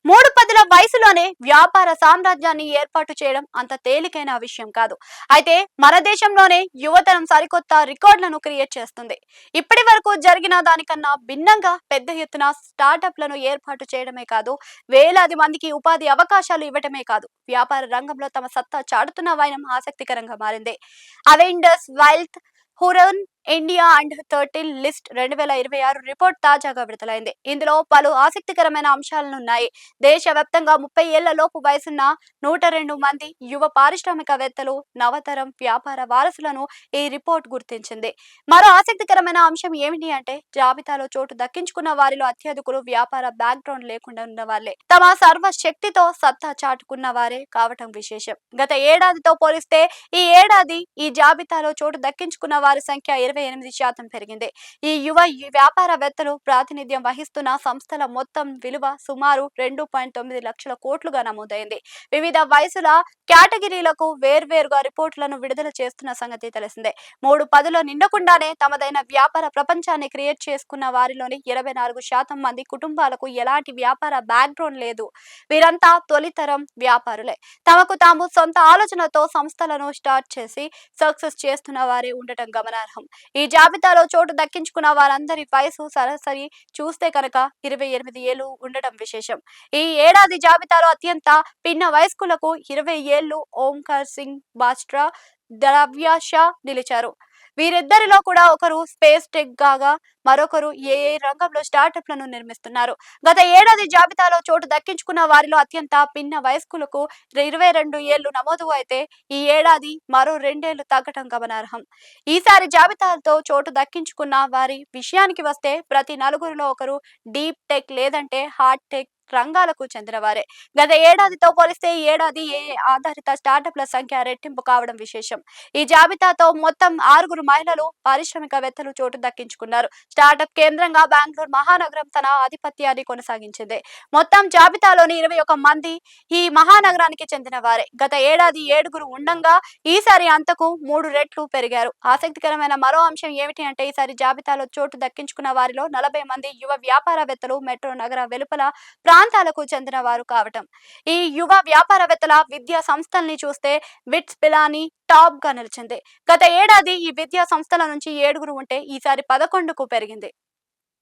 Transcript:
3 పదుల వయసులోనే వ్యాపార సామ్రాజ్యాన్ని ఏర్పాటు చేయడం అంత తేలికైన విషయం కాదు. అయితే మన దేశంలోనే యువతరం సరికొత్త రికార్డులను క్రియేట్ చేస్తుంది. ఇప్పటి వరకు జరిగిన దానికన్నా భిన్నంగా పెద్ద ఎత్తున స్టార్టప్లను ఏర్పాటు చేయడమే కాదు, వేలాది మందికి ఉపాధి అవకాశాలు ఇవ్వటమే కాదు, వ్యాపార రంగంలో తమ సత్తా చాటుతున్న వైనం ఆసక్తికరంగా మారింది. Avendus wealth Hurun India and 13 list 2026 report తాజాగా విడుదలైంది. ఇందులో పలు ఆసక్తికరమైన అంశాలున్నాయి. దేశవ్యాప్తంగా 30 ఏళ్ల లోపు వయసున్న 102 మంది యువ పారిశ్రామికవేత్తలు, నవతరం వ్యాపార వారసులను ఈ రిపోర్ట్ గుర్తించింది. మరో ఆసక్తికరమైన అంశం ఏమిటి అంటే, జాబితాలో చోటు దక్కించుకున్న వారిలో అత్యధికులు వ్యాపార బ్యాక్గ్రౌండ్ లేకుండా ఉన్న వాళ్లే. తమ సర్వ శక్తితో సత్తా చాటుకున్న వారే కావటం విశేషం. గత ఏడాదితో పోలిస్తే ఈ ఏడాది ఈ జాబితాలో చోటు దక్కించుకున్న వారి సంఖ్య 28% పెరిగింది. ఈ యువ వ్యాపారవేత్తలు ప్రాతినిధ్యం వహిస్తున్న సంస్థల మొత్తం విలువ సుమారు 2.9 లక్షల కోట్లుగా నమోదైంది. వివిధ వయసుల కేటగిరీలకు వేర్వేరుగా రిపోర్టులను విడుదల చేస్తున్న సంగతి తెలిసిందే. 3 పదులు నిండకుండానే తమదైన వ్యాపార ప్రపంచాన్ని క్రియేట్ చేసుకున్న వారిలోని 24% మంది కుటుంబాలకు ఎలాంటి వ్యాపార బ్యాక్గ్రౌండ్ లేదు. వీరంతా తొలితరం వ్యాపారులే. తమకు తాము సొంత ఆలోచనతో సంస్థలను స్టార్ట్ చేసి సక్సెస్ చేస్తున్న వారే ఉండటం గమనార్హం. ఈ జాబితాలో చోటు దక్కించుకున్న వారందరి వయసు సరాసరి చూస్తే కనుక 28 ఏళ్లు ఉండటం విశేషం. ఈ ఏడాది జాబితాలో అత్యంత పిన్న వయస్కులకు 20 ఏళ్లు ఓంకార్ సింగ్ బాస్ట్రా, ద్రవ్య షా నిలిచారు. వీరిద్దరిలో కూడా ఒకరు స్పేస్ టెక్ కాగా మరొకరు ఏఐ రంగంలో స్టార్టప్లను నిర్మిస్తున్నారు. గత ఏడాది జాబితాలో చోటు దక్కించుకున్న వారిలో అత్యంత పిన్న వయస్కులకు 22 ఏళ్లు నమోదు అయితే ఈ ఏడాది మరో 2 ఏళ్లు తగ్గటం గమనార్హం. ఈసారి జాబితాతో చోటు దక్కించుకున్న వారి విషయానికి వస్తే ప్రతి నలుగురిలో ఒకరు డీప్ టెక్ లేదంటే హార్డ్ టెక్ రంగాలకు చెందినవారే. గత ఏడాదితో పోలిస్తే ఈ ఏడాది ఏఐ ఆధారిత స్టార్టప్ల సంఖ్య రెట్టింపు కావడం విశేషం. ఈ జాబితాతో మొత్తం 6 మహిళలు పారిశ్రామికవేత్తలు చోటు దక్కించుకున్నారు. స్టార్టప్ కేంద్రంగా బెంగళూరు మహానగరం తన ఆధిపత్యాన్ని కొనసాగించింది. మొత్తం జాబితాలోని 21 మంది ఈ మహానగరానికి చెందిన వారే. గత ఏడాది 7 ఉండంగా ఈసారి అంతకు 3 రెట్లు పెరిగారు. ఆసక్తికరమైన మరో అంశం ఏమిటి అంటే, ఈసారి జాబితాలో చోటు దక్కించుకున్న వారిలో 40 మంది యువ వ్యాపారవేత్తలు మెట్రో నగర వెలుపల ప్రాంతాలకు చెందిన వారు కావటం. ఈ యువ వ్యాపారవేత్తల విద్యా సంస్థల్ని చూస్తే విట్స్ పిలానీ టాప్ గా నిలిచింది. గత ఏడాది ఈ విద్యా సంస్థల నుంచి 7 ఉంటే ఈసారి 11కు పెరిగింది.